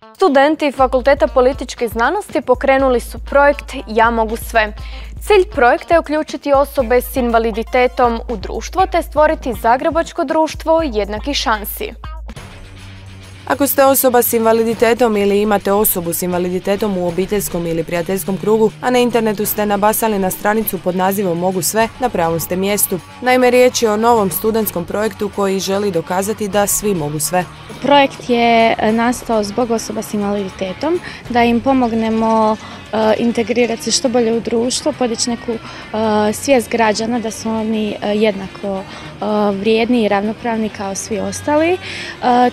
Studenti Fakulteta političkih znanosti pokrenuli su projekt Ja mogu sve. Cilj projekta je uključiti osobe s invaliditetom u društvo te stvoriti zagrebačko društvo jednakih šansi. Ako ste osoba s invaliditetom ili imate osobu s invaliditetom u obiteljskom ili prijateljskom krugu, a na internetu ste nabasali na stranicu pod nazivom Mogu sve, na pravom ste mjestu. Naime, riječ je o novom studentskom projektu koji želi dokazati da svi mogu sve. Projekt je nastao zbog osoba s invaliditetom, da im pomognemo integrirati se što bolje u društvo, podići neku svijest građana da su oni jednako vrijedni i ravnopravni kao svi ostali.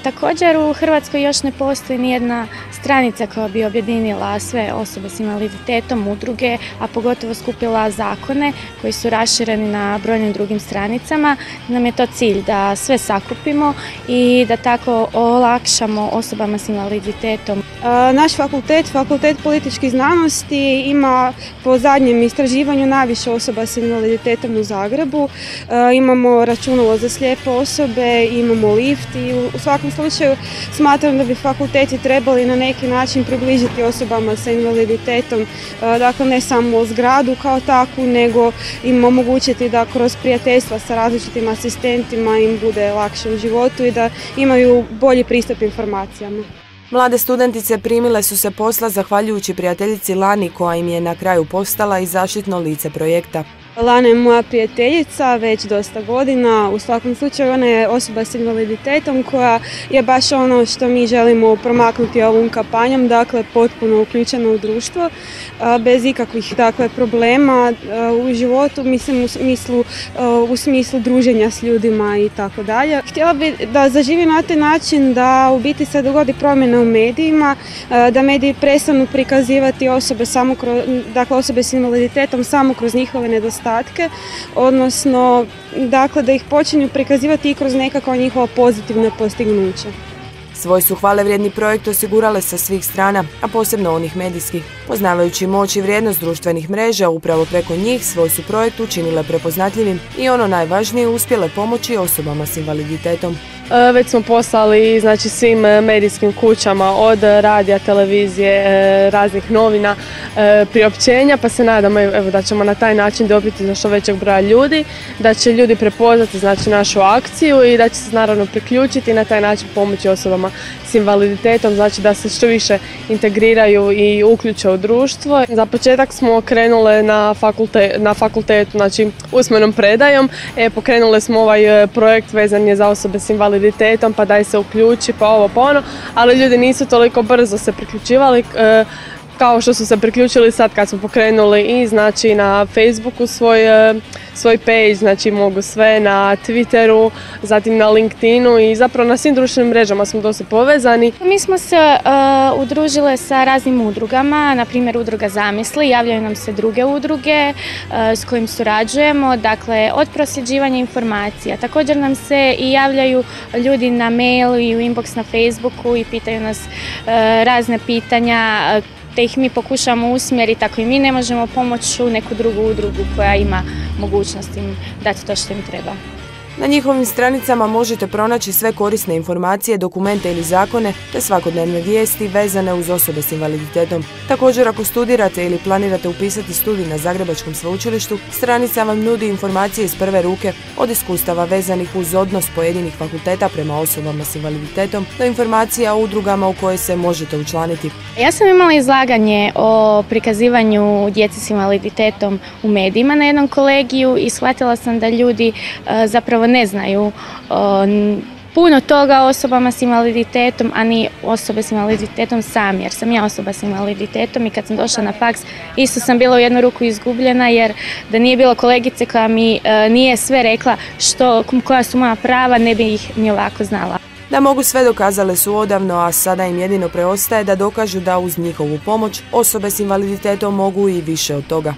Također u Hrvatskoj još ne postoji nijedna stranica koja bi objedinila sve osobe s invaliditetom, udruge, a pogotovo skupila zakone koji su rašireni na brojnim drugim stranicama. Nam je to cilj da sve sakupimo i da tako olakšamo osobama s invaliditetom. Naš Fakultet političkih znanosti ima po zadnjem istraživanju najviše osoba s invaliditetom u Zagrebu. Imamo računalo za slijepe osobe, imamo lift i u svakom slučaju smatram da bi fakulteti trebali na neki način približiti osobama sa invaliditetom, dakle ne samo zgradu kao takvu, nego im omogućiti da kroz prijateljstva sa različitim asistentima im bude lakše u životu i da imaju bolji pristup informacijama. Mlade studentice primile su se posla zahvaljujući prijateljici Lani koja im je na kraju postala i zaštitno lice projekta. Lana je moja prijateljica već dosta godina, u svakom slučaju ona je osoba s invaliditetom koja je baš ono što mi želimo promaknuti ovom kampanjom, dakle potpuno uključena u društvo, bez ikakvih problema u životu, mislim u smislu druženja s ljudima i tako dalje. Htjela bi da zaživi na taj način da u biti se dogodi promjena u medijima, da mediji prestanu prikazivati osobe s invaliditetom samo kroz njihove nedostatke, odnosno da ih počinju prikazivati i kroz nekakva njihova pozitivna postignuća. Svoj su hvalevrijedni projekt osigurale sa svih strana, a posebno onih medijskih. Poznavajući moć i vrijednost društvenih mreža, upravo preko njih svoj su projekt učinile prepoznatljivim i ono najvažnije uspjele pomoći osobama s invaliditetom. Već smo poslali svim medijskim kućama od radija, televizije, raznih novina priopćenja, pa se nadamo da ćemo na taj način dobiti do što većeg broja ljudi, da će ljudi prepoznati našu akciju i da će se naravno priključiti i na taj način pomoći osobama s invaliditetom, da se što više integriraju i uključe u društvo. Za početak smo krenule na fakultetu, usmenom predajom, pokrenule smo ovaj projekt vezan je za osobe s invaliditetom, pa daj se uključi, pa ovo, pa ono, ali ljudi nisu toliko brzo se priključivali kao što su se priključili sad kad smo pokrenuli i na Facebooku svoj page, Mogu sve, na Twitteru, zatim na LinkedInu i zapravo na svim društvenim mrežama smo dosta povezani. Mi smo se udružile sa raznim udrugama, na primjer udruga Zamisli, javljaju nam se druge udruge s kojim surađujemo, dakle od prosljeđivanja informacija. Također nam se i javljaju ljudi na mail i u inbox na Facebooku i pitaju nas razne pitanja, te ih mi pokušamo usmjeriti ako i mi ne možemo pomoći u neku drugu udrugu koja ima mogućnost im dati to što im treba. Na njihovim stranicama možete pronaći sve korisne informacije, dokumente ili zakone te svakodnevne vijesti vezane uz osobe s invaliditetom. Također, ako studirate ili planirate upisati studij na Zagrebačkom sveučilištu, stranica vam nudi informacije iz prve ruke od iskustava vezanih uz odnos pojedinih fakulteta prema osobama s invaliditetom do informacija o udrugama u koje se možete učlaniti. Ja sam imala izlaganje o prikazivanju djece s invaliditetom u medijima na jednom kolegiju i shvatila sam da ljudi zapravo ne znaju puno toga o osobama s invaliditetom, a ni osobe s invaliditetom sami, jer sam ja osoba s invaliditetom i kad sam došla na faks isto sam bila u jednu ruku izgubljena, jer da nije bilo kolegice koja mi nije sve rekla koja su moja prava, ne bi ih ni ovako znala. Da mogu sve dokazale su odavno, a sada im jedino preostaje da dokažu da uz njihovu pomoć osobe s invaliditetom mogu i više od toga.